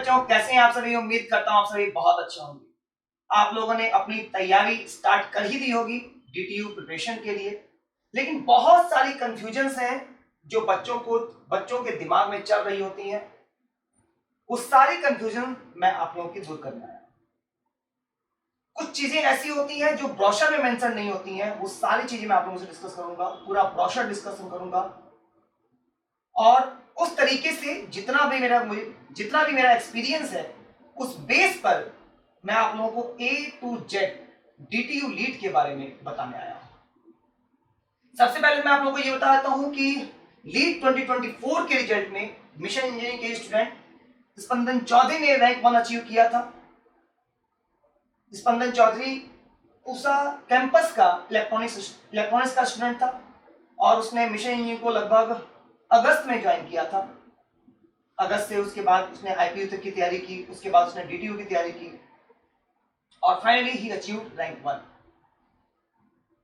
बच्चों, कैसे हैं आप सभी? उम्मीद करता हूं आप सभी बहुत अच्छे होंगे। आप लोगों ने अपनी तैयारी स्टार्ट कर ही दी होगी डीटीयू प्रिपरेशन के लिए, लेकिन बहुत सारी कंफ्यूजन्स हैं जो बच्चों के दिमाग में चल रही होती हैं। उस सारी कंफ्यूजन मैं आप लोगों की दूर करना है। कुछ चीजें ऐसी होती हैं जो ब्रोशर में मेंशन नहीं होती हैं, वो सारी चीजें मैं आप लोगों से डिस्कस करूंगा, पूरा ब्रोशर डिस्कशन करूंगा और उस तरीके से जितना भी मेरा एक्सपीरियंस है उस बेस पर मैं आप लोगों को A to Z DTU lead के बारे में बताने आया हूं। सबसे पहले मैं आप लोगों को ये बताता हूं कि लीड 2024 के रिजल्ट में मिशन इंजीनियरिंग के स्टूडेंट स्पंदन चौधरी ने रैंक 1 अचीव किया था। स्पंदन चौधरी पूसा कैंपस का इलेक्ट्रॉनिक्स का स्टूडेंट था और उसने मिशन इंजीनियरिंग को लगभग अगस्त में ज्वाइन किया था। अगस्त से उसके बाद उसने आईपीयू तक की तैयारी की, उसके बाद उसने डीटीयू की तैयारी की और फाइनली ही अचीव्ड रैंक 1।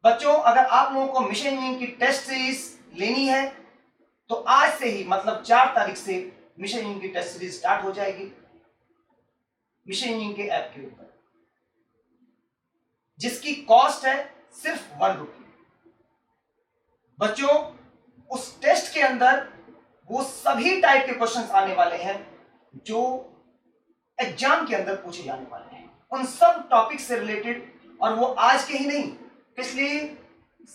बच्चों, अगर आप लोगों को मिशन इंजीनियरिंग की टेस्ट सीरीज लेनी है तो आज से ही मतलब 4 तारीख से मिशन इंजीनियरिंग की टेस्ट सीरीज स्टार्ट हो जाएगी मिशन इंजीनियरिंग के ऐप के ऊपर, जिसकी कॉस्ट है सिर्फ 1 रुपये। बच्चों, उस टेस्ट के अंदर वो सभी टाइप के क्वेश्चंस आने वाले हैं जो एग्जाम के अंदर पूछे जाने वाले हैं, उन सब टॉपिक से रिलेटेड। और वो आज के ही नहीं, पिछले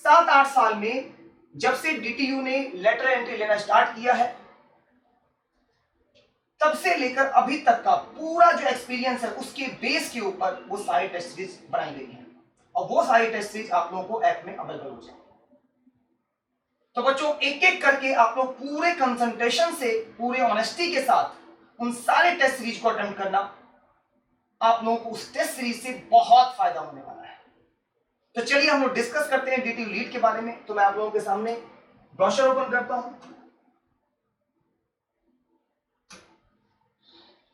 7-8 साल में जब से डीटीयू ने लेटर एंट्री लेना स्टार्ट किया है तब से लेकर अभी तक का पूरा जो एक्सपीरियंस है उसके बेस के ऊपर वो सारी टेस्ट सीरीज बनाई गई है और वो सारी टेस्ट सीरीज आप लोगों को ऐप में अवेलेबल हो जाएगी। तो बच्चों, एक एक करके आप लोग पूरे कंसंट्रेशन से, पूरे ऑनेस्टी के साथ उन सारे टेस्ट सीरीज को अटेम्प्ट करना। आप लोगों को उस टेस्ट सीरीज से बहुत फायदा होने वाला है। तो चलिए हम लोग डिस्कस करते हैं डीटीयू लीड के बारे में। तो मैं आप लोगों के सामने ब्रोशर ओपन करता हूं।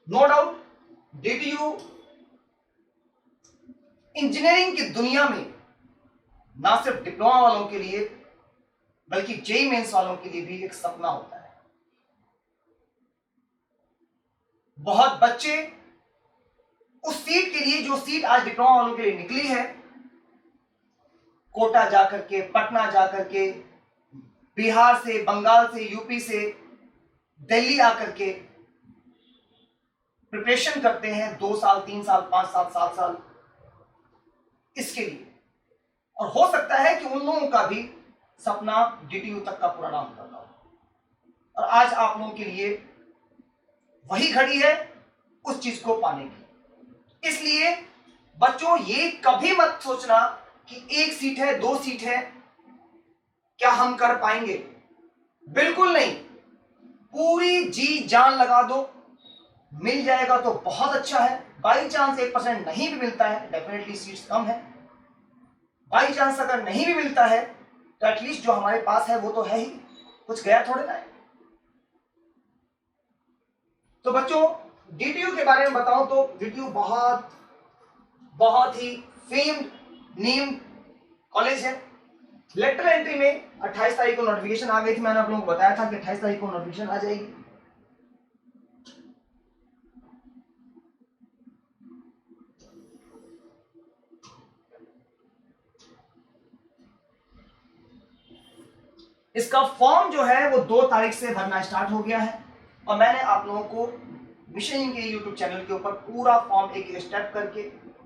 नो डाउट डीटीयू इंजीनियरिंग की दुनिया में ना सिर्फ डिप्लोमा वालों के लिए बल्कि जेईई मेंस वालों के लिए भी एक सपना होता है। बहुत बच्चे उस सीट के लिए, जो सीट आज डिप्लोमा वालों के लिए निकली है, कोटा जाकर के, पटना जाकर के, बिहार से, बंगाल से, यूपी से, दिल्ली आकर के प्रिपरेशन करते हैं 2 साल, 3 साल, 5 साल, 7 साल इसके लिए। और हो सकता है कि उन लोगों का भी सपना डीटीयू तक का पूरा ना हो पाता हो। और आज आप लोगों के लिए वही घड़ी है उस चीज को पाने की। इसलिए बच्चों, ये कभी मत सोचना कि 1 सीट है, 2 सीट है, क्या हम कर पाएंगे। बिल्कुल नहीं, पूरी जी जान लगा दो। मिल जाएगा तो बहुत अच्छा है, बाई चांस 1% नहीं भी मिलता है, डेफिनेटली सीट्स कम है। बाई चांस अगर नहीं भी मिलता है तो एटलीस्ट जो हमारे पास है वो तो है ही, कुछ गया थोड़े ना है। तो बच्चों, डीटीयू के बारे में बताऊं तो डीटीयू बहुत ही फेम्ड, नेम्ड कॉलेज है। लेटर एंट्री में 28 तारीख को नोटिफिकेशन आ गई थी। मैंने आप लोगों को बताया था कि 28 तारीख को नोटिफिकेशन आ जाएगी। इसका फॉर्म जो है वो 2 तारीख से भरना स्टार्ट हो गया है और मैंने आप लोगों को मिशन के यूट्यूब चैनल के ऊपर पूरा फॉर्म एक स्टेप करके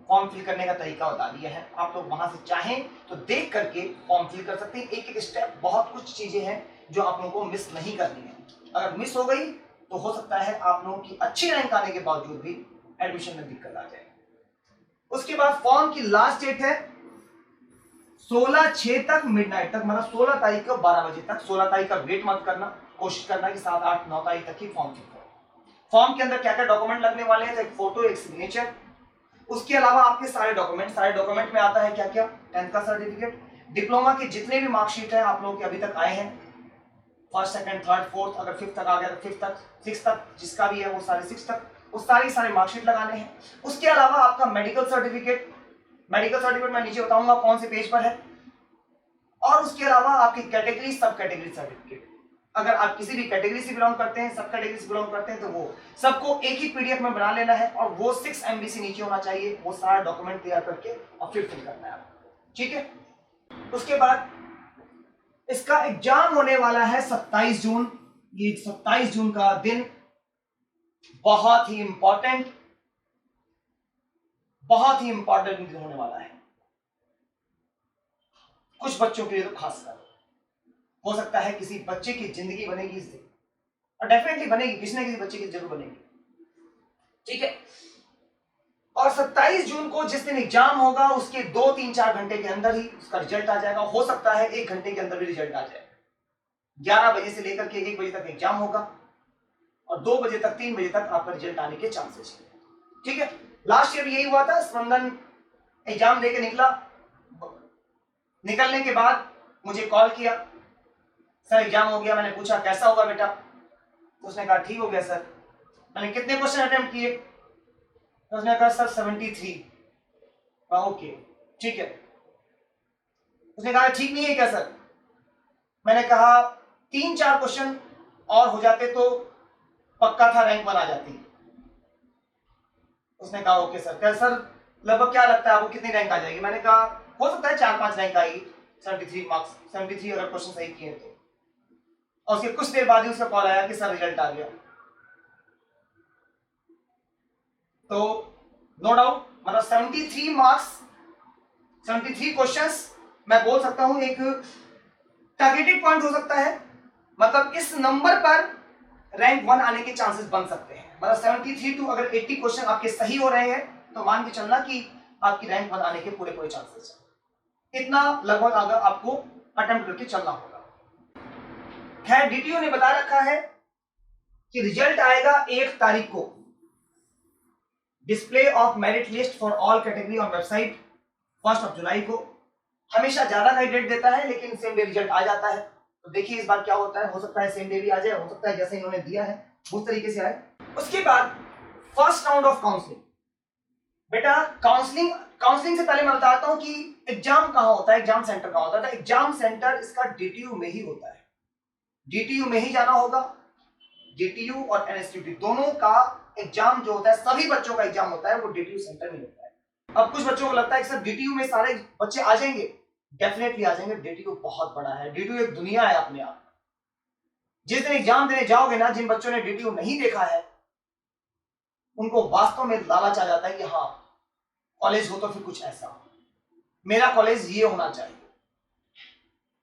फॉर्म फिल करने का तरीका बता दिया है। आप लोग वहां से चाहें तो देख करके फॉर्म फिल कर सकते हैं। एक एक स्टेप, बहुत कुछ चीजें हैं जो आप लोगों को मिस नहीं करनी है। अगर मिस हो गई तो हो सकता है आप लोगों की अच्छी रैंक आने के बावजूद भी एडमिशन में दिक्कत आ जाए। उसके बाद फॉर्म की लास्ट डेट है 16/6 तक, मिडनाइट तक, मतलब 16 तारीख को 12 बजे तक। 16 तारीख का वेट मत करना, कोशिश करना कि 7, 8, 9 तारीख तक ही फॉर्म फिल करो। फॉर्म के अंदर क्या क्या डॉक्यूमेंट लगने वाले हैं, तो एक फोटो, एक सिग्नेचर, उसके अलावा आपके सारे डॉक्यूमेंट में आता है क्या क्या, 10th का सर्टिफिकेट, डिप्लोमा के जितने भी मार्कशीट हैं आप लोगों के अभी तक आए हैं, 1st, 2nd, 3rd, 4th, अगर 5th तक आ गया तो 5th तक, 6th तक जिसका भी है वो सारे 6th तक, वो सारे मार्कशीट लगाने हैं। उसके अलावा आपका मेडिकल सर्टिफिकेट मैं नीचे बताऊंगा कौन से पेज पर है। और उसके अलावा आपकी कैटेगरी, सब कैटेगरी सर्टिफिकेट, अगर आप किसी भी कैटेगरी से बिलोंग करते हैं, सब कैटेगरी से बिलोंग करते हैं, तो वो सबको एक ही पीडीएफ में बना लेना है और वो 6 MB से नीचे होना चाहिए। वो सारा डॉक्यूमेंट तैयार करके और फिर फिल करना है आपको, ठीक है। उसके बाद इसका एग्जाम होने वाला है 27 जून। ये 27 जून का दिन बहुत ही इंपॉर्टेंट दिन होने वाला है कुछ बच्चों के लिए, तो खासकर हो सकता है किसी बच्चे की जिंदगी बनेगी इस दिन, और डेफिनेटली बनेगी, किसी न किसी बच्चे की जरूर बनेगी, ठीक है। और 27 जून को जिस दिन एग्जाम होगा उसके 2-3-4 घंटे के अंदर ही उसका रिजल्ट आ जाएगा। हो सकता है 1 घंटे के अंदर भी रिजल्ट आ जाए। 11 बजे से लेकर के 1 बजे तक एग्जाम होगा और 2 बजे तक 3 बजे तक आपका रिजल्ट आने के चांसेस है, ठीक है। लास्ट ईयर यही हुआ था। स्पंदन एग्जाम देके निकला, निकलने के बाद मुझे कॉल किया, सर एग्जाम हो गया। मैंने पूछा कैसा होगा बेटा, तो उसने कहा ठीक हो गया सर। मैंने कितने क्वेश्चन अटेम्प्ट किए, तो उसने कहा सर 73। ओके ठीक है। उसने कहा ठीक नहीं है क्या सर? मैंने कहा 3-4 क्वेश्चन और हो जाते तो पक्का था रैंक 1 आ जाती। उसने कहा ओके सर। कहा सर लगभग क्या लगता है आपको कितनी रैंक आ जाएगी? मैंने कहा हो सकता है 4-5 रैंक आएगी, 73 मार्क्स, 73 अगर क्वेश्चन सही किए तो। और उसके कुछ देर बाद ही उसका कॉल आया कि सर रिजल्ट आ गया। तो नो डाउट मतलब 73 मार्क्स, 73 क्वेश्चंस मैं बोल सकता हूं एक टारगेटेड पॉइंट हो सकता है। मतलब इस नंबर पर रैंक 1 आने के चांसेस बन सकते हैं। मतलब 73 टू अगर 80 क्वेश्चन आपके सही हो रहे हैं तो मान के चलना कि आपकी रैंक 1 आने के पूरे चांसेस है। इतना लगभग अगर आपको अटेम्प्ट करके चलना होगा। खैर डीटीओ ने बता रखा है कि रिजल्ट आएगा 1 तारीख को। Display of merit list for all category on website 1 जुलाई को। हमेशा ज्यादा का डेट देता है लेकिन सेम डे रिजल्ट आ जाता है। तो देखिए इस बार क्या होता है। हो सकता है सेम डे भी आ जाए, हो सकता है जैसे इन्होंने दिया है उस तरीके से आए। उसके बाद फर्स्ट राउंड ऑफ काउंसलिंग। बेटा काउंसलिंग से पहले मैं बताता हूं कि एग्जाम कहां होता है, एग्जाम सेंटर कहां होता है। एग्जाम सेंटर इसका डीटीयू में ही होता है। डीटीयू में ही जाना होगा। डीटीयू और एनएसटीयू दोनों का एग्जाम जो होता है, सभी बच्चों का एग्जाम होता है वो डीटीयू सेंटर में होता है। अब कुछ बच्चों को लगता है कि सर डीटीयू में सारे बच्चे आ जाएंगे। डेफिनेटली आ जाएंगे। डीटीयू बहुत बड़ा है, डीटीयू एक दुनिया है अपने आप। जिस दिन एग्जाम देने जाओगे ना, जिन बच्चों ने डीटीयू नहीं देखा है उनको वास्तव में लालच आ जाता है कि हाँ कॉलेज हो तो फिर कुछ ऐसा, मेरा कॉलेज ये होना चाहिए,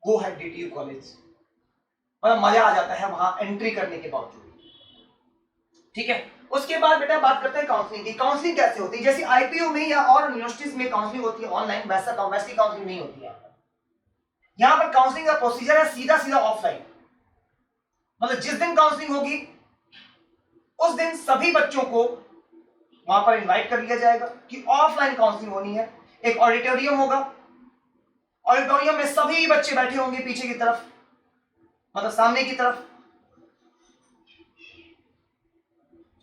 वो है डीटीयू कॉलेज। मतलब मजा आ जाता है वहां एंट्री करने के बावजूद, ठीक है। उसके बाद बेटा बात करते हैं काउंसलिंग की। काउंसलिंग कैसे होती है? जैसे आईपीयू में या और यूनिवर्सिटीज में काउंसलिंग होती है ऑनलाइन, वैसी काउंसलिंग नहीं होती है। यहां पर काउंसलिंग का प्रोसीजर है सीधा सीधा ऑफलाइन। मतलब जिस दिन काउंसलिंग होगी उस दिन सभी बच्चों को वहां पर इनवाइट कर लिया जाएगा कि ऑफलाइन काउंसलिंग होनी है। एक ऑडिटोरियम होगा, ऑडिटोरियम में सभी बच्चे बैठे होंगे पीछे की तरफ, मतलब सामने की तरफ,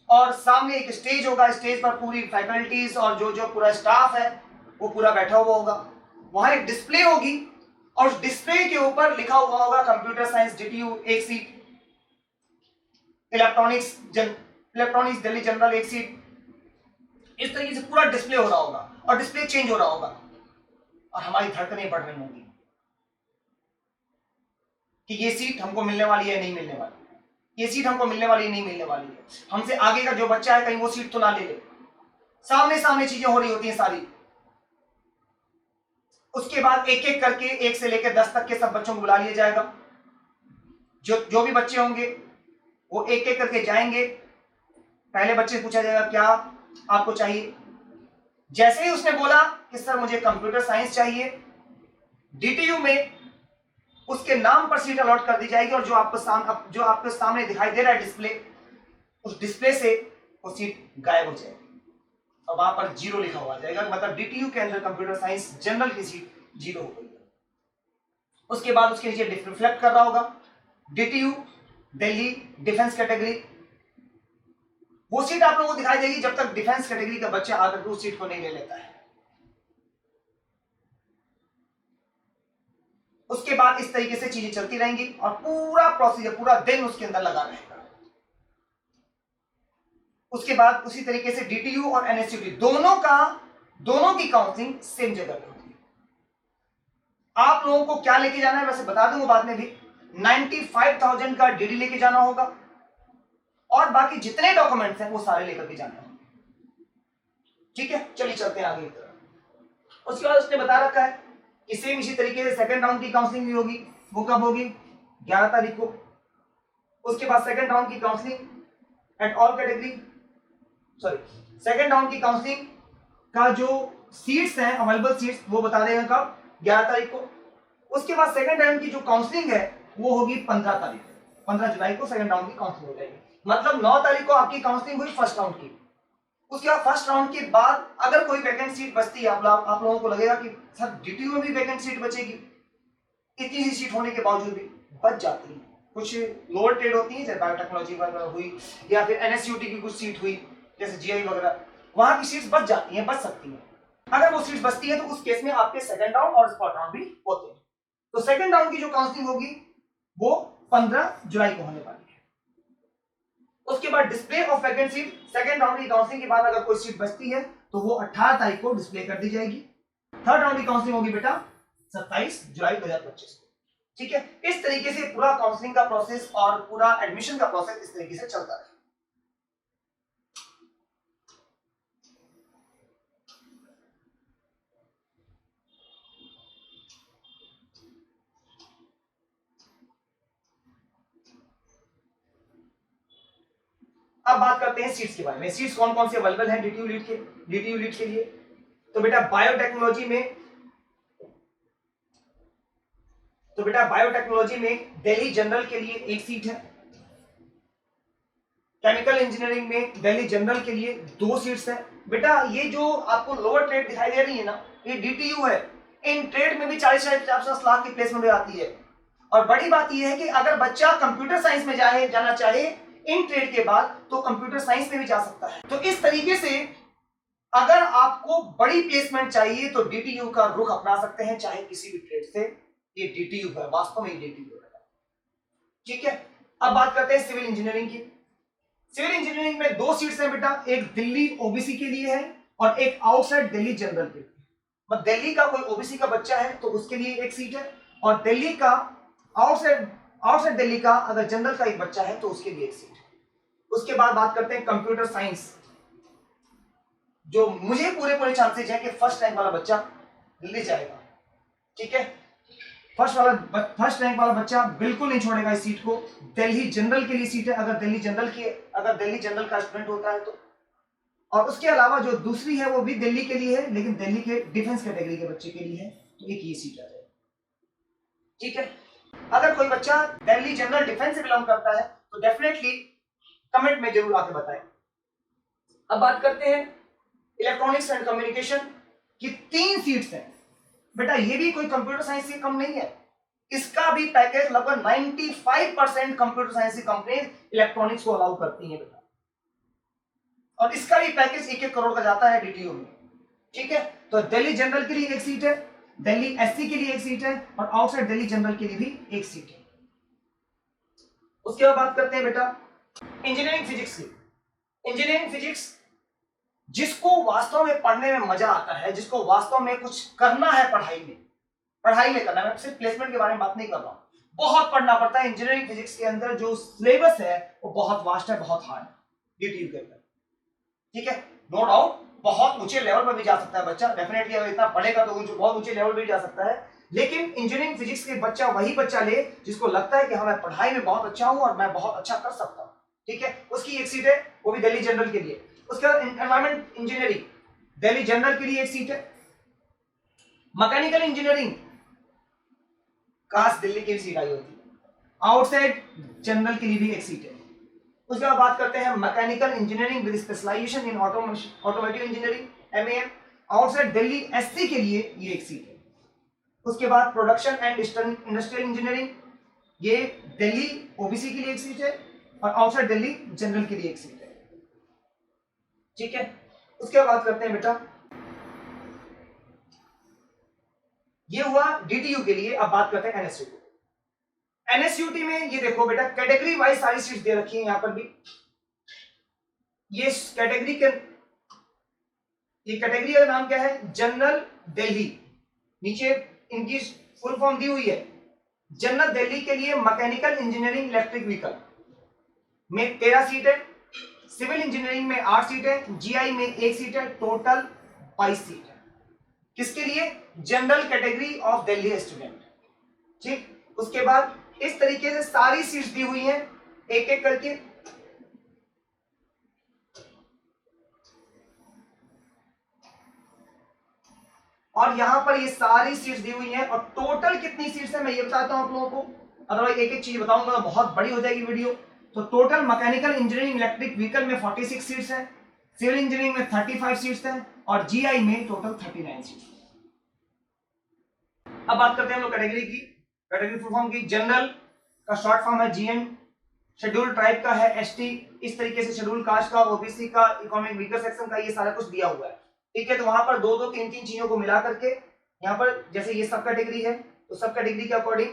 और सामने एक स्टेज होगा। स्टेज पर पूरी फैकल्टीज और जो पूरा स्टाफ है वो पूरा बैठा हुआ होगा। वहां एक डिस्प्ले होगी और उस डिस्प्ले के ऊपर लिखा हुआ होगा computer science DTU 1 seat, electronics Delhi general 1 seat. इस तरीके से पूरा डिस्प्ले हो रहा होगा और डिस्प्ले चेंज हो रहा होगा और हमारी धड़कनें बढ़ रही होंगी कि ये सीट हमको मिलने वाली है नहीं मिलने वाली, ये सीट हमको मिलने वाली है नहीं मिलने वाली है, हमसे आगे का जो बच्चा है कहीं वो सीट तो ना ले ले। सामने सामने चीजें हो रही होती हैं सारी। उसके बाद एक एक करके 1 से लेकर 10 तक के सब बच्चों को बुला लिया जाएगा। जो भी बच्चे होंगे वो एक एक करके जाएंगे। पहले बच्चे से पूछा जाएगा क्या आपको चाहिए। जैसे ही उसने बोला कि सर मुझे कंप्यूटर साइंस चाहिए, डीटीयू में उसके नाम पर सीट अलॉट कर दी जाएगी और जो आपके सामने दिखाई दे रहा है डिस्प्ले, उस डिस्प्ले से वो सीट गायब हो जाएगी और वहां पर 0 लिखा हुआ जाएगा। मतलब डीटीयू के अंदर कंप्यूटर साइंस जनरल की सीट 0 हो गई है। उसके बाद उसके नीचे रिफ्लेक्ट कर रहा होगा डीटीयू दिल्ली डिफेंस कैटेगरी। वो सीट आप लोगों को दिखाई देगी जब तक डिफेंस कैटेगरी का बच्चा आकर उस सीट को नहीं ले लेता है। उसके बाद बाद इस तरीके से चीजें चलती रहेंगी और पूरा प्रोसीजर पूरा दिन उसके अंदर लगा रहेगा। उसके बाद उसी तरीके से डीटीयू और एनएसयूटी दोनों की काउंसलिंग सेम जगह पे होती है। आप लोगों को क्या लेके जाना है वैसे बता दूंगा बाद में भी। 95,000 का डीडी लेके जाना होगा और बाकी जितने डॉक्यूमेंट्स हैं वो सारे लेकर के जाने होंगे। ठीक है, चलिए चलते हैं आगे। उसके बाद उसने बता रखा है कि सेम इसी तरीके से सेकंड राउंड की काउंसलिंग भी होगी। वो कब होगी? 11 तारीख को। उसके बाद सेकंड राउंड की counselling at all category, sorry second round की काउंसलिंग का जो सीट्स हैं अवेलेबल सीट्स वो बता देगा कब? 11 तारीख को। उसके बाद सेकंड राउंड की जो काउंसलिंग है वो होगी 15 तारीख, 15 जुलाई को सेकंड राउंड की काउंसलिंग हो जाएगी। मतलब 9 तारीख को आपकी काउंसलिंग हुई फर्स्ट राउंड की। उसके बाद फर्स्ट राउंड के बाद अगर कोई वैकेंट सीट बचती है, आप लोगों को लगेगा कि सर डीटीयू में भी वैकेंट सीट बचेगी, इतनी सी सीट होने के बावजूद भी बच जाती है। कुछ लोअर ट्रेड होती है जैसे बायोटेक्नोलॉजी वगैरह हुई या फिर एनएसयूटी की कुछ सीट हुई जैसे जीआई वगैरह, वहां की सीट्स बच जाती हैं, बच सकती हैं। अगर वो सीट्स बचती है तो उस केस में आपके सेकंड राउंड और स्पॉट राउंड भी होते हैं। तो सेकंड राउंड की जो काउंसलिंग होगी वो 15 जुलाई को होने वाली है। उसके बाद display of vacant seat, second round की काउंसलिंग के बाद अगर कोई सीट बचती है तो वो 18 तारीख को डिस्प्ले कर दी जाएगी। थर्ड राउंड की काउंसलिंग होगी बेटा 27 जुलाई 2025 को। ठीक है, इस तरीके से पूरा काउंसलिंग का प्रोसेस और पूरा एडमिशन का प्रोसेस इस तरीके से चलता है। अब बात करते हैं सीट्स के बारे में। सीट्स कौन कौन से अवेलेबल हैं डीटीयू लीड के लिए? तो बेटा बायोटेक्नोलॉजी में दिल्ली जनरल के लिए एक सीट है। केमिकल इंजीनियरिंग में दिल्ली जनरल के लिए 2 सीट्स हैं। बेटा ये जो आपको लोअर ट्रेड दिखाई दे रही है ना, ये डीटीयू है। इन ट्रेड में भी 40-50 लाख की प्लेसमेंट आती है। और बड़ी बात यह है कि अगर बच्चा कंप्यूटर साइंस में जाना चाहे इन ट्रेड के बाद तो कंप्यूटर साइंस में भी जा सकता है। तो इस तरीके से अगर आपको बड़ी प्लेसमेंट चाहिए तो डीटीयू का रुख अपना सकते हैं, चाहे किसी भी ट्रेड से। ये डीटीयू है, वास्तव में डीटीयू है। ठीक है, अब बात करते हैं सिविल इंजीनियरिंग की। सिविल इंजीनियरिंग में 2 सीट्स हैं बेटा, एक दिल्ली ओबीसी के लिए है और एक आउटसाइड दिल्ली जनरल के लिए। मतलब दिल्ली का कोई ओबीसी का बच्चा है तो उसके लिए एक सीट है, और दिल्ली का आउटसाइड दिल्ली का अगर जनरल का एक बच्चा है तो उसके लिए एक सीट है। उसके बाद बात करते हैं कंप्यूटर साइंस, जो मुझे पूरे चांसेस है कि फर्स्ट रैंक वाला बच्चा ले जाएगा। ठीक है, फर्स्ट रैंक वाला बच्चा बिल्कुल नहीं छोड़ेगा इस सीट को। दिल्ली जनरल के लिए सीट है, अगर दिल्ली जनरल का स्टूडेंट होता है तो। और उसके अलावा जो दूसरी है वो भी दिल्ली के लिए है, लेकिन दिल्ली के डिफेंस कैटेगरी के बच्चे के लिए है, तो एक ये सीट आ जाएगी। ठीक है, अगर कोई बच्चा दिल्ली जनरल डिफेंस से बिलोंग करता है तो डेफिनेटली कमेंट में जरूर आके बताएं। अब बात करते हैं इलेक्ट्रॉनिक्स एंड कम्युनिकेशन की 3 सीट्स हैं। बेटा ये भी कोई कंप्यूटर साइंस से कम नहीं है। इसका भी पैकेज लगभग 95% कंप्यूटर साइंस की कंपनी इलेक्ट्रॉनिक्स को अलाउ करती है बेटा, और इसका भी पैकेज 1-1 करोड़ का जाता है डीटीयू में। ठीक है, तो दिल्ली जनरल के लिए एक सीट है, दिल्ली एससी के लिए एक सीट है, और आउटसाइड दिल्ली जनरल के लिए भी एक सीट है। उसके बाद बात करते हैं बेटा इंजीनियरिंग फिजिक्स की। इंजीनियरिंग फिजिक्स जिसको वास्तव में पढ़ने में मजा आता है, जिसको वास्तव में कुछ करना है पढ़ाई में करना है, मैं सिर्फ प्लेसमेंट के बारे में बात नहीं कर रहा हूं, बहुत पढ़ना पड़ता है। इंजीनियरिंग फिजिक्स के अंदर जो सिलेबस है वो बहुत वास्ट है, बहुत हार्ड है डीटीयू के अंदर। ठीक है, नो डाउट बहुत ऊंचे लेवल पर भी जा सकता है बच्चा, डेफिनेटली अगर इतना पढ़ेगा तो बहुत ऊंचे लेवल पर भी जा सकता है। लेकिन इंजीनियरिंग फिजिक्स के बच्चा वही बच्चा ले जिसको लगता है कि हाँ मैं पढ़ाई में बहुत अच्छा हूं और मैं बहुत अच्छा कर सकता हूं। ठीक है, उसकी एक सीट है, वो भी दिल्ली जनरल के लिए। उसके बाद एनवायरमेंट इंजीनियरिंग दिल्ली जनरल के लिए एक सीट है। मैकेनिकल इंजीनियरिंग काश दिल्ली की भी सीट आई होती, आउटसाइड जनरल के लिए भी एक सीट है। उसके बाद बात करते हैं mechanical engineering with specialization in automotive engineering MAM, outside Delhi SC के लिए ये एक सीट है। उसके बाद प्रोडक्शन एंड इंडस्ट्रियल इंजीनियरिंग, ये दिल्ली ओबीसी के लिए एक सीट है और आउटसाइड दिल्ली जनरल के लिए एक सीट है। ठीक है, उसके बाद बात करते हैं बेटा, ये हुआ डीटीयू के लिए। अब बात करते हैं एनएसयूटी। एनएसयूटी में ये देखो बेटा कैटेगरी वाइज सारी सीट्स दे रखी है, यहां पर भी ये कैटेगरी के, ये कैटेगरी का नाम क्या है, जनरल दिल्ली। नीचे इनकी फुल फॉर्म दी हुई है। जनरल दिल्ली के लिए मैकेनिकल इंजीनियरिंग इलेक्ट्रिक व्हीकल में 13 सीट है, सिविल इंजीनियरिंग में 8 सीट है, जीआई में 1 सीट है, टोटल 22 सीट है। किसके लिए, general category of Delhi student. ठीक, उसके बाद इस तरीके से सारी सीट्स दी हुई हैं एक एक करके। और यहां पर ये सारी सीट्स दी हुई हैं और टोटल कितनी सीट्स है मैं ये बताता हूं आप लोगों को, अदरवाइज एक एक चीज बताऊंगा तो बहुत बड़ी हो जाएगी वीडियो। तो total mechanical engineering electric vehicle में 46 सीट्स है, सिविल इंजीनियरिंग में 35 सीट्स है और जीआई में टोटल 39 सीट्स। अब बात करते हैं हम लोग कैटेगरी की। कैटेगरी फुल फॉर्म की, जनरल का शॉर्ट फॉर्म है जीएन, शेड्यूल ट्राइब का है एसटी, इस तरीके से शेड्यूल कास्ट का, ओबीसी का, इकोनॉमिक वीकर सेक्शन का, ये सारा कुछ दिया हुआ है। ठीक है, तो वहां पर दो दो तीन तीन चीजों को मिला करके यहाँ पर जैसे ये सब कैटेगरी है तो सब कैटेगरी के अकॉर्डिंग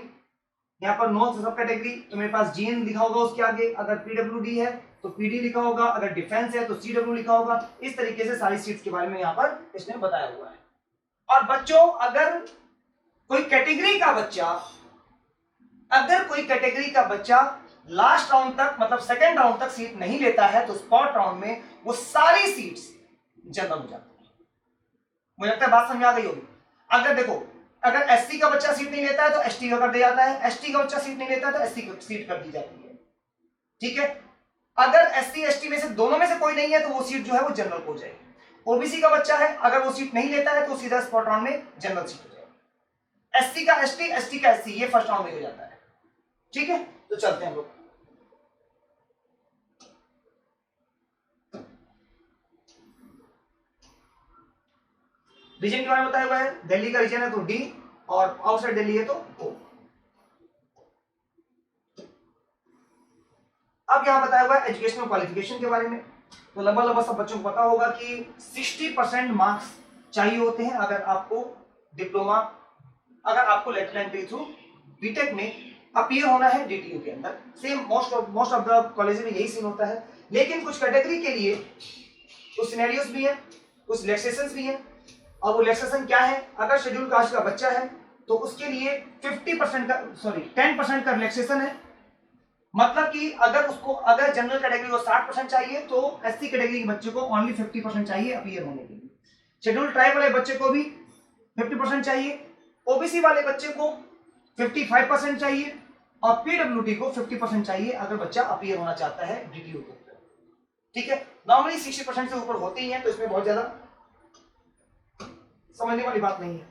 यहाँ पर नो सब कैटेगरी तो मेरे पास जीएन लिखा होगा, उसके आगे अगर पीडब्ल्यूडी है तो पीडी लिखा होगा, अगर डिफेंस है तो सीडब्ल्यू लिखा होगा। इस तरीके से सारी सीट्स के बारे में यहाँ पर इसने बताया हुआ है। और बच्चों अगर कोई कैटेगरी का बच्चा लास्ट राउंड तक मतलब सेकेंड राउंड तक सीट नहीं लेता है तो स्पॉट राउंड में वो सारी सीट्स जनरल हो जाती है। मुझे लगता है बात समझ आ गई होगी। अगर देखो, अगर एससी का बच्चा सीट नहीं लेता है तो एसटी का कर दिया जाता है, एसटी का बच्चा सीट नहीं लेता है तो एससी की सीट कर दी जाती है। ठीक है, अगर एससी एसटी में से दोनों में से कोई नहीं है तो वो सीट जो है वो जनरल हो जाएगी। ओबीसी का बच्चा है, अगर वो सीट नहीं लेता है तो सीधा स्पॉट राउंड में जनरल सीट हो जाएगी। एससी का एसटी, एसटी का एससी, ये फर्स्ट राउंड में हो जाता है। ठीक है, तो चलते हैं हम लोग। रीजन के बारे में बताया हुआ है, दिल्ली का रीजन है तो डी और आउटसाइड दिल्ली है तो ओ। अब यहां बताया हुआ है एजुकेशनल क्वालिफिकेशन के बारे में। तो लगभग सब बच्चों को पता होगा कि 60% मार्क्स चाहिए होते हैं अगर आपको डिप्लोमा, अगर आपको लेटरल एंट्री थ्रू बीटेक में अपीयर होना है डीटीयू के अंदर। Same most of the college में यही सीन होता है, लेकिन कुछ कैटेगरी के लिए कुछ सिनेरियोस भी है, कुछ रिलैक्सेशंस भी है। और वो रिलैक्सेशन क्या है, अगर शेड्यूल कास्ट का बच्चा है तो उसके लिए 10% का रिलैक्सेशन है। मतलब कि अगर जनरल कैटेगरी को 60% चाहिए तो एससी कैटेगरी के बच्चे को ओनली 50% चाहिए अपीयर होने के लिए। शेड्यूल ट्राइब वाले बच्चे को भी 50% चाहिए, ओबीसी वाले बच्चे को 55% चाहिए और पीडब्ल्यूडी को 50% चाहिए अगर बच्चा अपीयर होना चाहता है डीटीयू के अंदर। ठीक है, नॉर्मली 60% से ऊपर होते ही है तो इसमें बहुत ज्यादा समझने वाली बात नहीं है।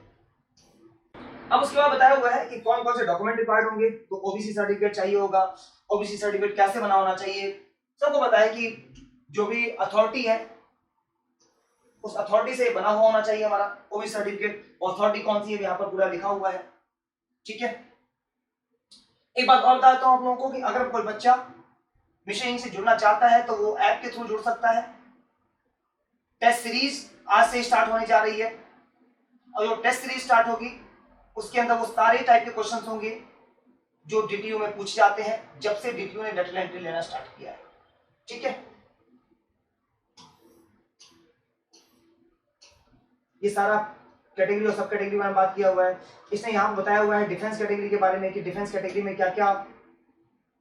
अब उसके बाद बताया हुआ है कि कौन कौन से डॉक्यूमेंट रिक्वायर्ड होंगे। तो ओबीसी सर्टिफिकेट चाहिए होगा, ओबीसी सर्टिफिकेट कैसे बना होना चाहिए, सबको बताया कि जो भी अथॉरिटी है उस अथॉरिटी से बना हुआ होना चाहिए हमारा ओबीसी सर्टिफिकेट। अथॉरिटी कौन सी है यहाँ पर पूरा लिखा हुआ है। ठीक है, एक बात और बताता हूं आप लोगों को कि अगर कोई बच्चा मिशन से जुड़ना चाहता है तो वो ऐप के थ्रू जुड़ सकता है। टेस्ट सीरीज आज से स्टार्ट होने जा रही है और जो टेस्ट सीरीज स्टार्ट होगी उसके अंदर वो सारे टाइप के क्वेश्चंस होंगे जो डीटीयू में पूछे जाते हैं जब से डीटीयू ने लेटरल एंट्री लेना स्टार्ट किया है। ठीक है, ये सारा कैटेगरी और सब कैटेगरी में बात किया हुआ है। इसने यहाँ बताया हुआ है डिफेंस कैटेगरी के बारे में कि डिफेंस कैटेगरी में क्या क्या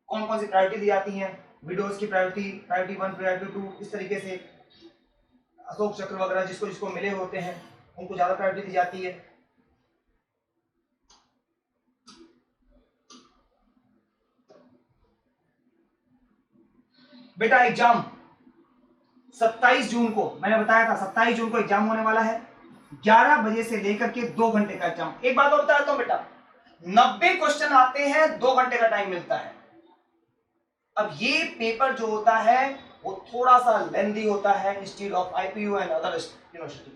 कौन कौन सी प्रायोरिटी दी जाती है। विडोज की प्रायोरिटी 1, प्रायोरिटी 2, इस तरीके से अशोक चक्र वगैरह जिसको जिसको मिले होते हैं उनको ज्यादा प्रायोरिटी दी जाती है। बेटा एग्जाम 27 जून को मैंने बताया था, 27 जून को एग्जाम होने वाला है। 11 बजे से लेकर के 2 घंटे का एग्जाम। एक बात और बताता हूं बेटा, 90 क्वेश्चन आते हैं, 2 घंटे का टाइम मिलता है। अब ये पेपर जो होता है वो थोड़ा सा लेंथी होता है instead of IPU and other university,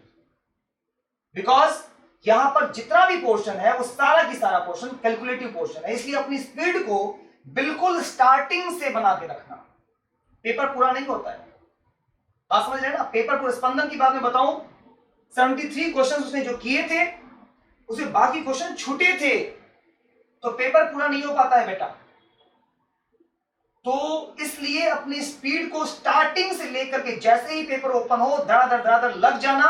because यहां पर जितना भी पोर्शन है वो सारा की सारा पोर्शन कैलकुलेटिव पोर्शन है। इसलिए अपनी स्पीड को बिल्कुल स्टार्टिंग से बना के रखना, पेपर पूरा नहीं होता है। बात समझ रहे हैं ना, पेपर पूरा। स्पंदन की बात में बताऊं, 73 क्वेश्चन उसने जो किए थे उसे बाकी क्वेश्चन छूटे थे तो पेपर पूरा नहीं हो पाता है बेटा। तो इसलिए अपनी स्पीड को स्टार्टिंग से लेकर के जैसे ही पेपर ओपन हो धड़ाधड़ धड़ाधड़ लग जाना।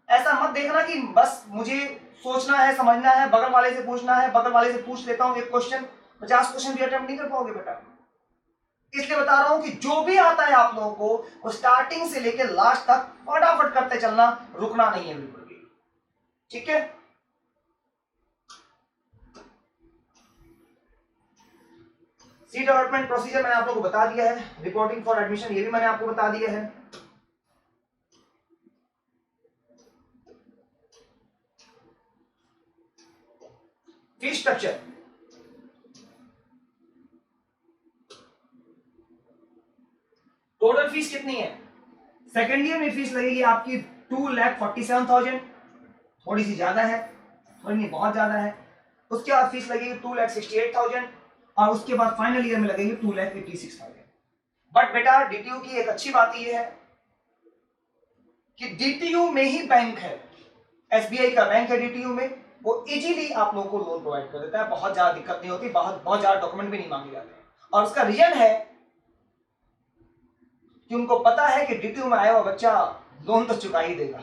ऐसा मत देखना कि बस मुझे सोचना है, समझना है, बगल वाले से पूछना है, बगल वाले से पूछ लेता हूं एक क्वेश्चन, 50 क्वेश्चन भी अटेम्प्ट नहीं कर पाओगे बेटा। इसलिए बता रहा हूं कि जो भी आता है आप लोगों को वो स्टार्टिंग से लेकर लास्ट तक फटाफट करते चलना, रुकना नहीं है बिल्कुल भी, ठीक है। सीट अलॉटमेंट प्रोसीजर मैंने आप लोगों को बता दिया है, रिपोर्टिंग फॉर एडमिशन ये भी मैंने आपको बता दिया है। फीस स्ट्रक्चर, टोटल फीस कितनी है? सेकेंड ईयर में फीस लगेगी आपकी 2,47,000, थोड़ी सी ज्यादा है, थोड़ी नहीं बहुत ज्यादा है। उसके बाद फीस लगेगी 2,68,000 और उसके बाद फाइनल ईयर में लगेगी 2,86,000। बट बेटा डीटीयू की एक अच्छी बात यह है कि डीटीयू में ही बैंक है, एसबीआई का बैंक है डीटीयू में, वो इजीली आप लोगों को लोन प्रोवाइड कर देता है, बहुत ज्यादा दिक्कत नहीं होती, बहुत ज्यादा डॉक्यूमेंट भी नहीं मांगे जाते। और उसका रीजन है कि उनको पता है कि डीटीयू में आया हुआ बच्चा लोन तो चुका ही देगा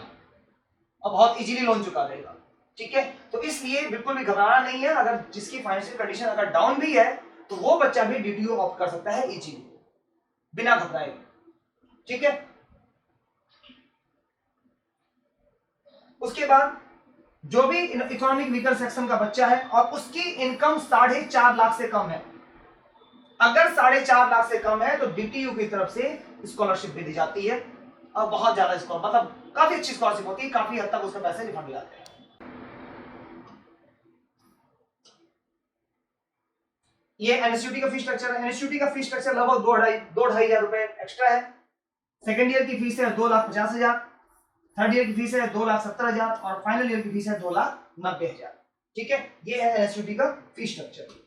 और बहुत इजीली लोन चुका देगा, ठीक है। तो इसलिए बिल्कुल भी घबराना नहीं है। अगर जिसकी फाइनेंशियल कंडीशन अगर डाउन भी है तो वो बच्चा भी डीटीयू ऑप्ट कर सकता है इजीली, बिना घबराए, ठीक है। उसके बाद जो भी इकोनॉमिक वीकर सेक्शन का बच्चा है और उसकी इनकम 4.5 लाख से कम है, अगर 4.5 लाख से कम है तो डीटीयू की तरफ से स्कॉलरशिप भी दी जाती है और बहुत ज्यादा स्कॉलर मतलब काफी अच्छी स्कॉलरशिप होती है, काफी हद तक उसके पैसे रिफंड हो जाते हैं। ये एनएसयूटी का फीस स्ट्रक्चर है। एनएसयूटी का फीस स्ट्रक्चर लगभग 2-2.5 हजार रुपए एक्स्ट्रा है। सेकेंड ईयर की फीस है 2,50,000, थर्ड ईयर की फीस है 2,70,000 और फाइनल ईयर की फीस है 2,90,000, ठीक है। ये है एनएसयूटी का फीस स्ट्रक्चर।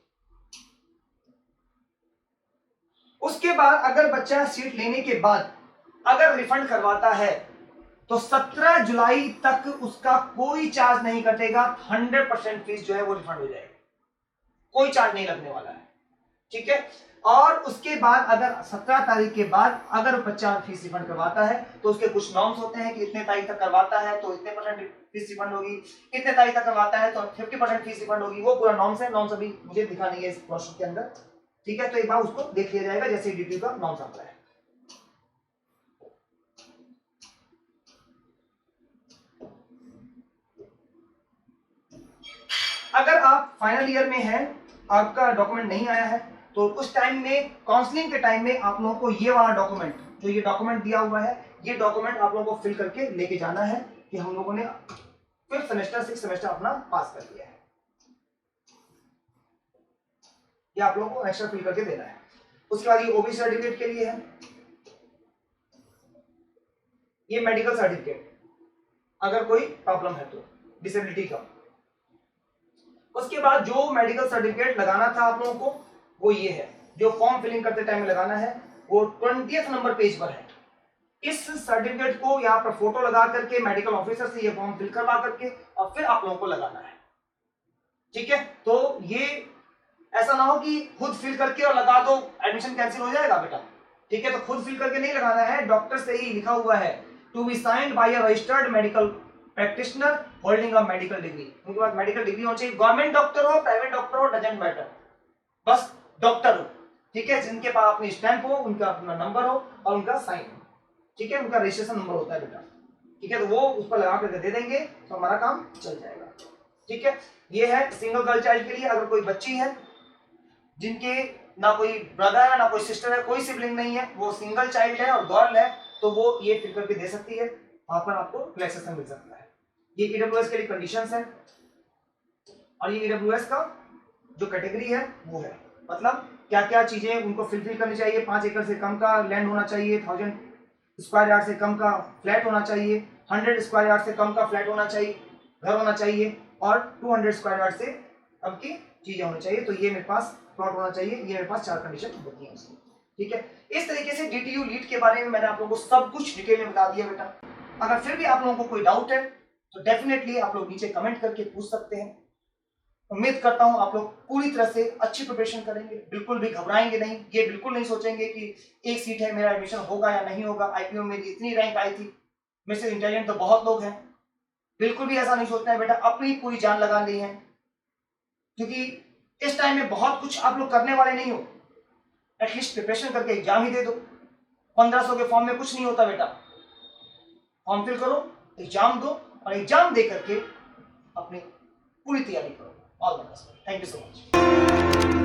उसके बाद अगर बच्चा सीट लेने के बाद अगर रिफंड करवाता है तो 17 जुलाई तक उसका कोई चार्ज नहीं कटेगा, 100% फीस जो है वो रिफंड हो जाएगी, कोई चार्ज नहीं लगने वाला है, ठीक है। और उसके बाद अगर 17 तारीख के बाद अगर बच्चा फीस रिफंड करवाता है तो उसके कुछ नॉर्म्स होते हैं कि इतने तारीख तक करवाता है तो इतने % फीस रिफंड होगी, इतने तारीख तक करवाता है तो 50% फीस रिफंड होगी। वो पूरा नॉर्म्स है, नॉर्म्स अभी मुझे दिखा नहीं है इस प्रोसेस के अंदर, ठीक है। तो एक बार उसको देख लिया जाएगा जैसे डीटीयू का नॉर्म्स आता है। अगर आप फाइनल ईयर में हैं, आपका डॉक्यूमेंट नहीं आया है तो उस टाइम में काउंसलिंग के टाइम में आप लोगों को ये वाला डॉक्यूमेंट, जो ये डॉक्यूमेंट दिया हुआ है, ये डॉक्यूमेंट आप लोगों को फिल करके लेके जाना है कि हम लोगों ने 5th सेमेस्टर 6th सेमेस्टर अपना पास कर लिया है। ये आप लोगों को एक्स्ट्रा फिल करके देना है। उसके बाद ये ओबीसी सर्टिफिकेट के लिए है, ये मेडिकल सर्टिफिकेट अगर कोई प्रॉब्लम है तो डिसेबिलिटी का। उसके बाद जो मेडिकल सर्टिफिकेट लगाना था आप लोगों को वो ये है, जो फॉर्म फिलिंग करते टाइम में लगाना है, वो 20th नंबर पेज पर है। इस सर्टिफिकेट को यहाँ पर फोटो लगा करके मेडिकल ऑफिसर से ये फॉर्म फिल करवा करके और फिर आप लोगों को लगाना है, ठीक है। तो ये ऐसा ना हो कि खुद फिल करके और लगा दो एडमिशन कैंसिल हो जाएगा बेटा, ठीक है। तो खुद फिल करके नहीं लगाना है, डॉक्टर से ही लिखा हुआ है to be signed by a registered medical practitioner holding a medical degree. उनके पास मेडिकल डिग्री होनी चाहिए, गवर्नमेंट डॉक्टर हो प्राइवेट डॉक्टर हो डजंट मैटर, बस डॉक्टर हो, ठीक है। जिनके पास अपनी स्टैंप हो, उनका अपना नंबर हो और उनका साइन हो, ठीक है। उनका रजिस्ट्रेशन नंबर होता है बेटा, ठीक है। तो वो उस पर लगा करके दे देंगे तो हमारा काम चल जाएगा, ठीक है। ये है सिंगल गर्ल चाइल्ड के लिए। अगर कोई बच्ची है जिनके ना कोई ब्रदर है ना कोई सिस्टर है, कोई सिबलिंग नहीं है, वो सिंगल चाइल्ड है और गर्ल है, तो वो ये फिल करके दे सकती है, वहां पर आपको रिलैक्सेशन मिल सकता है। ये ईडब्ल्यूएस के लिए कंडीशंस है और ये ईडब्ल्यूएस का जो कैटेगरी है वो है, मतलब क्या क्या चीजें उनको फिल करनी चाहिए। 5 एकड़ से कम का लैंड होना चाहिए, 1000 स्क्वायर यार्ड से कम का फ्लैट होना चाहिए, 100 स्क्वायर यार्ड से कम का फ्लैट होना चाहिए, घर होना चाहिए और 200 स्क्वायर यार्ड से कम की चीजें होनी चाहिए। तो ये मेरे पास प्लॉट होना चाहिए, ये मेरे पास 4 कंडीशन होती है उसकी, ठीक है। इस तरीके से डीटीयू लीड के बारे में मैंने आप लोगों को सब कुछ डिटेल में बता दिया बेटा। अगर फिर भी आप लोगों को कोई डाउट है तो डेफिनेटली आप लोग नीचे कमेंट करके पूछ सकते हैं। उम्मीद करता हूं आप लोग पूरी तरह से अच्छी प्रिपरेशन करेंगे, बिल्कुल भी घबराएंगे नहीं, ये बिल्कुल नहीं सोचेंगे कि एक सीट है, मेरा एडमिशन होगा या नहीं होगा, आईपीओ में मेरी इतनी रैंक आई थी, मेरे से इंटेलिजेंट तो बहुत लोग हैं। बिल्कुल भी ऐसा नहीं सोचना है बेटा, अपनी पूरी जान लगानी है, क्योंकि इस टाइम में बहुत कुछ आप लोग करने वाले नहीं हो। एटलीस्ट प्रिपरेशन करके एग्जाम ही दे दो। 1500 के फॉर्म में कुछ नहीं होता बेटा, फॉर्म फिल करो, एग्जाम दो और एग्जाम दे करके अपनी पूरी तैयारी करो। All the best, thank you so much.